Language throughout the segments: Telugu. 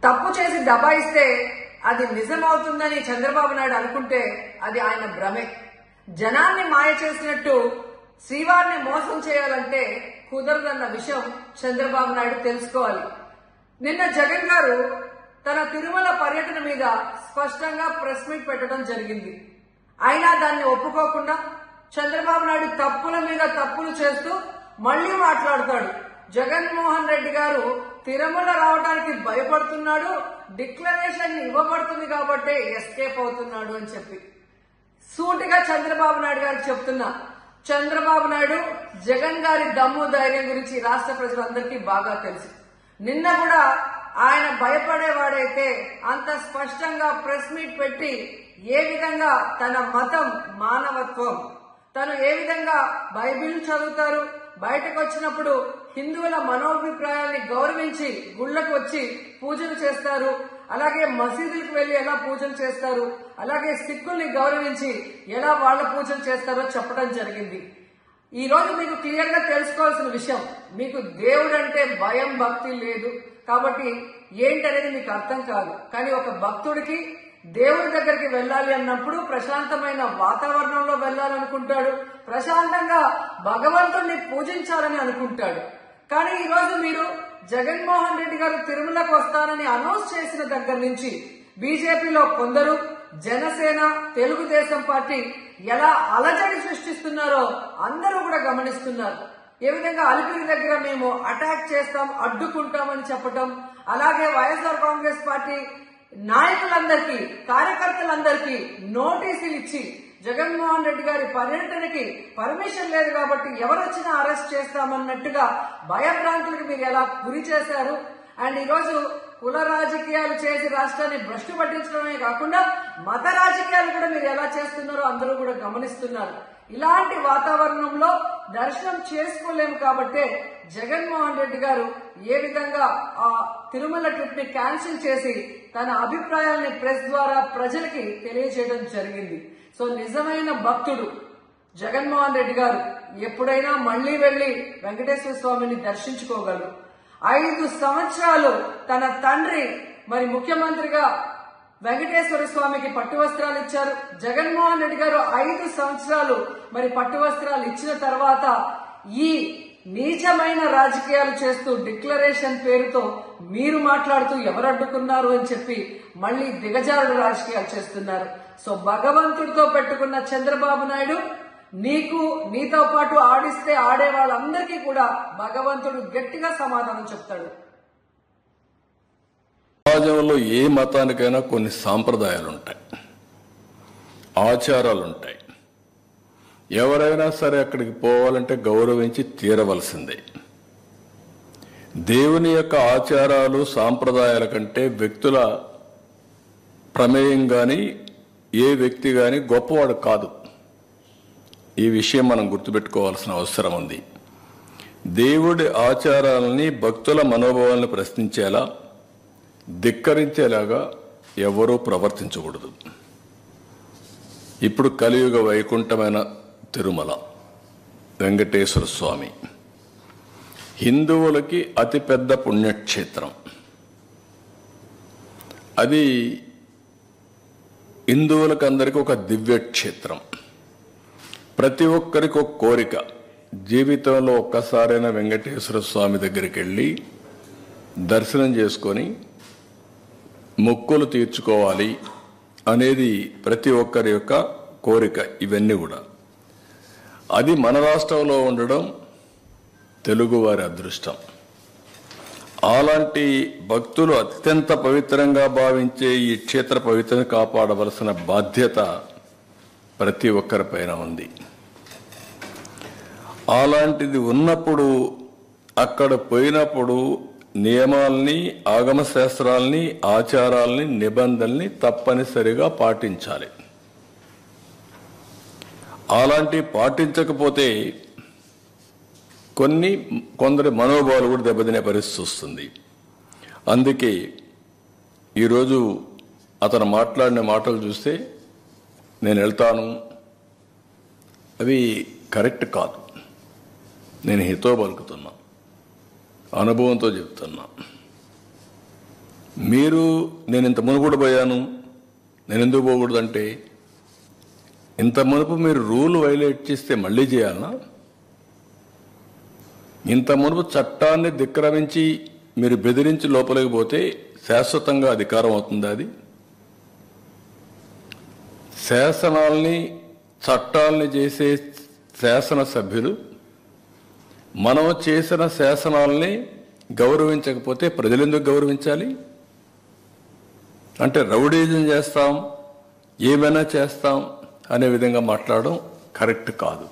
తప్పు చేసి దబాయిస్తే అది నిజమవుతుందని చంద్రబాబు నాయుడు అనుకుంటే అది ఆయన భ్రమే. జనాన్ని మాయ చేసినట్టు శ్రీవారిని మోసం చేయాలంటే కుదరదన్న విషయం చంద్రబాబు నాయుడు తెలుసుకోవాలి. నిన్న జగన్ గారు తన తిరుమల పర్యటన మీద స్పష్టంగా ప్రెస్ మీట్ పెట్టడం జరిగింది. అయినా దాన్ని ఒప్పుకోకుండా చంద్రబాబు నాయుడు తప్పుల మీద తప్పులు చేస్తూ మళ్లీ మాట్లాడతాడు. జగన్మోహన్ రెడ్డి గారు తిరుమల రావడానికి భయపడుతున్నాడు, డిక్లరేషన్ ఇవ్వబడుతుంది కాబట్టి ఎస్కేప్ అవుతున్నాడు అని చెప్పి సూటిగా చంద్రబాబు నాయుడు గారికి చెప్తున్నా. చంద్రబాబు నాయుడు జగన్ గారి దమ్ము ధైర్యం గురించి రాష్ట్ర ప్రజలందరికీ బాగా తెలుసు. నిన్న కూడా ఆయన భయపడేవాడైతే అంత స్పష్టంగా ప్రెస్ మీట్ పెట్టి ఏ విధంగా తన మతం మానవత్వం, తను ఏ విధంగా బైబిల్ చదువుతారు, బయటకు వచ్చినప్పుడు హిందువుల మనోభిప్రాయాల్ని గౌరవించి గుళ్లకు వచ్చి పూజలు చేస్తారు, అలాగే మసీదులకు వెళ్లి ఎలా పూజలు చేస్తారు, అలాగే సిక్కుల్ని గౌరవించి ఎలా వాళ్ల పూజలు చేస్తారో చెప్పడం జరిగింది. ఈ రోజు మీకు క్లియర్ గా తెలుసుకోవాల్సిన విషయం, మీకు దేవుడు అంటే భయం భక్తి లేదు కాబట్టి ఏంటనేది మీకు అర్థం కాదు. కానీ ఒక భక్తుడికి దేవుడి దగ్గరికి వెళ్ళాలి అన్నప్పుడు ప్రశాంతమైన వాతావరణంలో వెళ్ళాలనుకుంటాడు, ప్రశాంతంగా భగవంతుడిని పూజించాలని అనుకుంటాడు. కానీ ఈ రోజు మీరు జగన్మోహన్ రెడ్డి గారు తిరుమలకు వస్తానని అనౌన్స్ చేసిన దగ్గర నుంచి బీజేపీలో కొందరు, జనసేన, తెలుగుదేశం పార్టీ ఎలా అలజడి సృష్టిస్తున్నారో అందరూ కూడా గమనిస్తున్నారు. ఏ విధంగా అలిపిరి దగ్గర మేము అటాక్ చేస్తాం, అడ్డుకుంటామని చెప్పటం, అలాగే వైఎస్ఆర్ కాంగ్రెస్ పార్టీ నాయకులందరికీ, కార్యకర్తలందరికీ నోటీసులు ఇచ్చి జగన్మోహన్ రెడ్డి గారి పర్యటనకి పర్మిషన్ లేదు కాబట్టి ఎవరొచ్చినా అరెస్ట్ చేస్తామన్నట్టుగా భయభ్రాంతులకు మీరు ఎలా గురి చేశారు. అండ్ ఈరోజు కుల రాజకీయాలు చేసి రాష్ట్రాన్ని భ్రష్టు పట్టించడమే కాకుండా మత రాజకీయాలు కూడా మీరు ఎలా చేస్తున్నారో అందరూ కూడా గమనిస్తున్నారు. ఇలాంటి వాతావరణంలో దర్శనం చేసుకోలేము కాబట్టే జగన్మోహన్ రెడ్డి గారు ఏ విధంగా ఆ తిరుమల ట్రిప్ ని క్యాన్సిల్ చేసి తన అభిప్రాయాల్ని ప్రెస్ ద్వారా ప్రజలకి తెలియజేయడం జరిగింది. సో నిజమైన భక్తుడు జగన్మోహన్ రెడ్డి గారు ఎప్పుడైనా మళ్లీ వెళ్లి వెంకటేశ్వర స్వామిని దర్శించుకోగలరు. 5 సంవత్సరాలు తన తండ్రి మరి ముఖ్యమంత్రిగా వెంకటేశ్వర స్వామికి పట్టు వస్త్రాలు ఇచ్చారు. జగన్మోహన్ రెడ్డి గారు 5 సంవత్సరాలు మరి పట్టు వస్త్రాలు ఇచ్చిన తర్వాత ఈ నీచమైన రాజకీయాలు చేస్తూ డిక్లరేషన్ పేరుతో మీరు మాట్లాడుతూ ఎవరు అడ్డుకున్నారు అని చెప్పి మళ్లీ దిగజారుడు రాజకీయాలు చేస్తున్నారు. సో భగవంతుడితో పెట్టుకున్న చంద్రబాబు నాయుడు నీతో పాటు ఆడిస్తే ఆడే వాళ్ళందరికీ కూడా భగవంతుడు గట్టిగా సమాధానం చెప్తాడు. సమాజంలో ఏ మతానికైనా కొన్ని సాంప్రదాయాలు ఉంటాయి, ఆచారాలు ఉంటాయి. ఎవరైనా సరే అక్కడికి పోవాలంటే గౌరవించి తీరవలసిందే. దేవుని యొక్క ఆచారాలు సాంప్రదాయాల కంటే వ్యక్తుల ప్రమేయం గాని ఏ వ్యక్తి గాని గొప్పవాడు కాదు. ఈ విషయం మనం గుర్తుపెట్టుకోవాల్సిన అవసరం ఉంది. దేవుడి ఆచారాలని, భక్తుల మనోభావాలను ప్రశ్నించేలా, ధిక్కరించేలాగా ఎవరూ ప్రవర్తించకూడదు. ఇప్పుడు కలియుగ వైకుంఠమైన తిరుమల వెంకటేశ్వర స్వామి హిందువులకి అతిపెద్ద పుణ్యక్షేత్రం. అది హిందువులకు అందరికీ ఒక దివ్యక్షేత్రం. ప్రతి ఒక్కరికి ఒక కోరిక, జీవితంలో ఒక్కసారైనా వెంకటేశ్వర స్వామి దగ్గరికి వెళ్ళి దర్శనం చేసుకొని మొక్కులు తీర్చుకోవాలి అనేది ప్రతి ఒక్కరి యొక్క కోరిక. ఇవన్నీ కూడా అది మన రాష్ట్రంలో ఉండడం తెలుగువారి అదృష్టం. అలాంటి భక్తులు అత్యంత పవిత్రంగా భావించే ఈ క్షేత్ర పవిత్రను కాపాడవలసిన బాధ్యత ప్రతి ఒక్కరిపైన ఉంది. అలాంటిది ఉన్నప్పుడు అక్కడ పోయినప్పుడు నియమాల్ని, ఆగమ శాస్త్రాల్ని, ఆచారాల్ని, నిబంధనల్ని తప్పనిసరిగా పాటించాలి. అలాంటి పాటించకపోతే కొందరి మనోభావాలు కూడా దెబ్బతినే పరిస్థితి వస్తుంది. అందుకే ఈరోజు అతను మాట్లాడిన మాటలు చూస్తే నేను వెళ్తాను, అవి కరెక్ట్ కాదు. నేను హితో పలుకుతున్నా, అనుభవంతో చెప్తున్నా. మీరు నేను ఇంత మునుగుడు పోయాను, నేను ఎందుకు పోకూడదంటే, ఇంత మునుపు మీరు రూల్ వైలేట్ చేస్తే మళ్ళీ చేయాలనా? ఇంత మునుపు చట్టాన్ని ధిక్కరించి మీరు బెదిరించి లోపలికి పోతే శాశ్వతంగా అధికారం అవుతుందా? అది శాసనాల్ని చట్టాలని చేసే శాసనసభ్యులు మనం చేసిన శాసనాల్ని గౌరవించకపోతే ప్రజలు ఎందుకు గౌరవించాలి? అంటే రౌడీజం చేస్తాం, ఏమైనా చేస్తాం అనే విధంగా మాట్లాడడం కరెక్ట్ కాదు.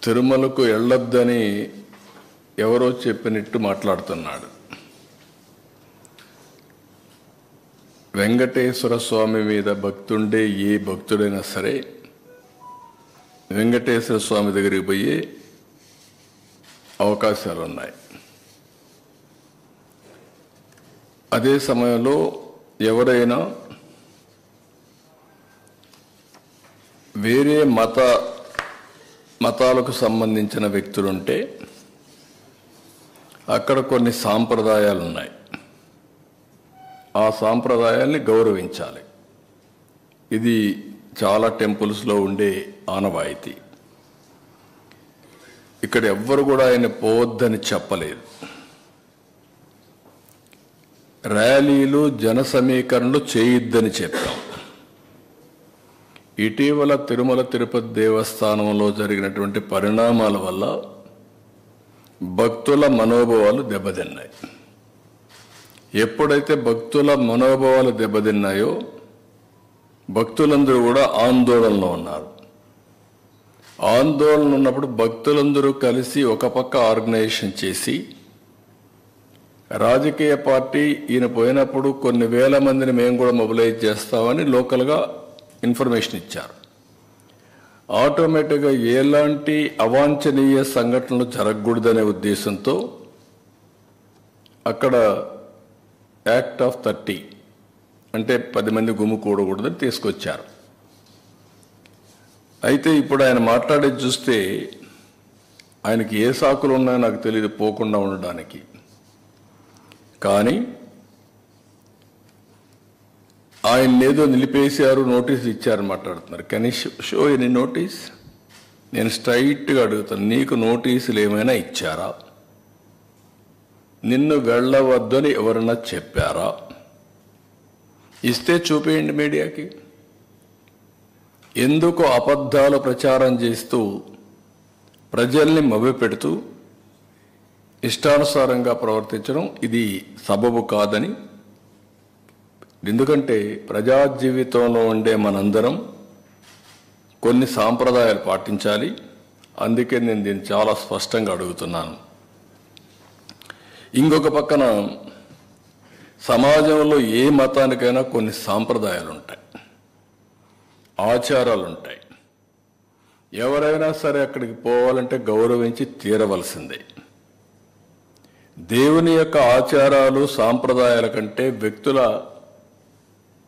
తిరుమలకు వెళ్ళొద్దని ఎవరో చెప్పినట్టు మాట్లాడుతున్నాడు. వెంకటేశ్వర స్వామి మీద భక్తుండే ఏ భక్తుడైనా సరే వెంకటేశ్వర స్వామి దగ్గరికి పోయే అవకాశాలు ఉన్నాయి. అదే సమయంలో ఎవరైనా వేరే మతాలకు సంబంధించిన వ్యక్తులుంటే అక్కడ కొన్ని సాంప్రదాయాలు ఉన్నాయి. ఆ సాంప్రదాయాల్ని గౌరవించాలి. ఇది చాలా టెంపుల్స్లో ఉండే ఆనవాయితీ. ఇక్కడ ఎవ్వరు కూడా ఆయన పోవద్దని చెప్పలేదు. ర్యాలీలు, జన సమీకరణలు చేయొద్దని చెప్పాం. ఇటీవల తిరుమల తిరుపతి దేవస్థానంలో జరిగినటువంటి పరిణామాల వల్ల భక్తుల మనోభావాలు దెబ్బతిన్నాయి. ఎప్పుడైతే భక్తుల మనోభావాలు దెబ్బతిన్నాయో భక్తులందరూ కూడా ఆందోళనలో ఉన్నారు. ఆందోళన ఉన్నప్పుడు భక్తులందరూ కలిసి ఒక పక్క ఆర్గనైజేషన్ చేసి, రాజకీయ పార్టీ ఈయన పోయినప్పుడు కొన్ని వేల మందిని మేము కూడా మొబిలైజ్ చేస్తామని లోకల్గా ఇన్ఫర్మేషన్ ఇచ్చారు. ఆటోమేటిక్గా ఎలాంటి అవాంఛనీయ సంఘటనలు జరగకూడదనే ఉద్దేశంతో అక్కడ యాక్ట్ ఆఫ్ 30 అంటే 10 మంది గుమ్ముకూడకూడదని తీసుకొచ్చారు. అయితే ఇప్పుడు ఆయన మాట్లాడేది చూస్తే ఆయనకి ఏ సాకులు ఉన్నాయో నాకు తెలియదు పోకుండా ఉండడానికి. కానీ ఆయన ఏదో నిలిపేశారు, నోటీస్ ఇచ్చారని మాట్లాడుతున్నారు. Can you show any notice? నేను స్ట్రైట్గా అడుగుతాను, నీకు నోటీసులు ఏమైనా ఇచ్చారా? నిన్ను వెళ్ళవద్దని ఎవరన్నా చెప్పారా? ఇస్తే చూపేయండి మీడియాకి. ఎందుకు అబద్ధాలు ప్రచారం చేస్తూ ప్రజల్ని మభ్యపెడుతూ ఇష్టానుసారంగా ప్రవర్తించడం ఇది సబబు కాదని. ఎందుకంటే ప్రజా జీవితంలో ఉండే మనందరం కొన్ని సాంప్రదాయాలు పాటించాలి. అందుకే నేను దీన్ని చాలా స్పష్టంగా అడుగుతున్నాను. ఇంకొక పక్కన సమాజంలో ఏ మతానికైనా కొన్ని సాంప్రదాయాలు ఉంటాయి, ఆచారాలు ఉంటాయి. ఎవరైనా సరే అక్కడికి పోవాలంటే గౌరవించి తీరవలసిందే. దేవుని యొక్క ఆచారాలు, సాంప్రదాయాల కంటే వ్యక్తుల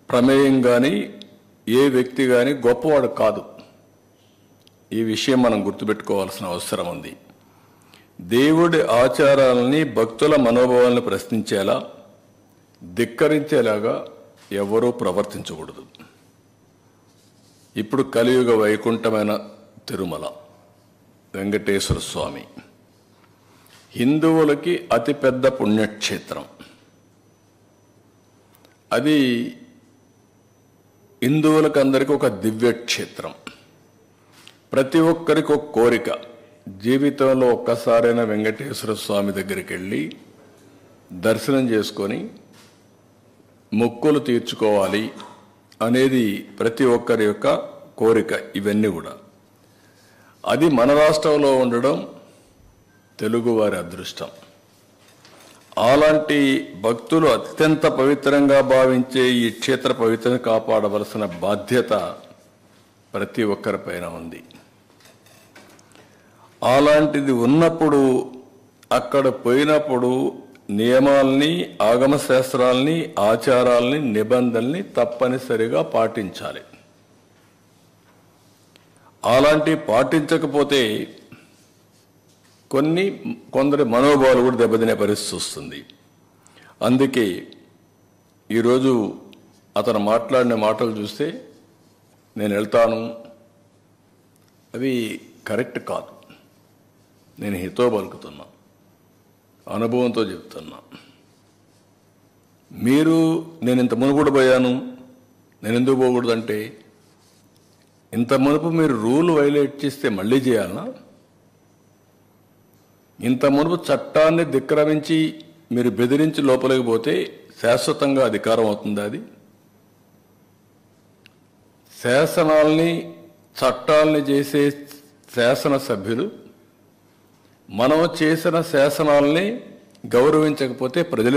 ప్రమేయం కానీ ఏ వ్యక్తి కానీ గొప్పవాడు కాదు. ఈ విషయం మనం గుర్తుపెట్టుకోవాల్సిన అవసరం ఉంది. దేవుడి ఆచారాలని, భక్తుల మనోభావాలను ప్రశ్నించేలా, ధిక్కరించేలాగా ఎవరూ ప్రవర్తించకూడదు. ఇప్పుడు కలియుగ వైకుంఠమైన తిరుమల వెంకటేశ్వర స్వామి హిందువులకి అతిపెద్ద పుణ్యక్షేత్రం. అది హిందువులకు అందరికీ ఒక దివ్యక్షేత్రం. ప్రతి ఒక్కరికి ఒక కోరిక, జీవితంలో ఒక్కసారైనా వెంకటేశ్వర స్వామి దగ్గరికి వెళ్ళి దర్శనం చేసుకొని మొక్కులు తీర్చుకోవాలి అనేది ప్రతి ఒక్కరి యొక్క కోరిక. ఇవన్నీ కూడా అది మన రాష్ట్రంలో ఉండడం తెలుగువారి అదృష్టం. అలాంటి భక్తులు అత్యంత పవిత్రంగా భావించే ఈ క్షేత్ర పవిత్రను కాపాడవలసిన బాధ్యత ప్రతి ఒక్కరిపైన ఉంది. అలాంటిది ఉన్నప్పుడు అక్కడ పోయినప్పుడు నియమాల్ని, ఆగమ శాస్త్రాల్ని, ఆచారాల్ని, నిబంధనల్ని తప్పనిసరిగా పాటించాలి. అలాంటి పాటించకపోతే కొందరి మనోభావాలు కూడా దెబ్బతినే పరిస్థితి వస్తుంది. అందుకే ఈరోజు అతను మాట్లాడిన మాటలు చూస్తే నేను వెళ్తాను, అవి కరెక్ట్ కాదు. నేను హితో పలుకుతున్నా, అనుభవంతో చెప్తున్నా. మీరు నేను ఇంత మునుపుడు పోయాను, నేను ఎందుకు పోకూడదంటే, ఇంత మునుపు మీరు రూల్ వైలేట్ చేస్తే మళ్ళీ చేయాలనా? ఇంత మునుపు చట్టాన్ని ధిక్కరించి మీరు బెదిరించి లోపలికి పోతే శాశ్వతంగా అధికారం అవుతుందా? అది శాసనాల్ని చట్టాలని చేసే శాసనసభ్యులు మనం చేసిన శాసనాల్ని గౌరవించకపోతే ప్రజలు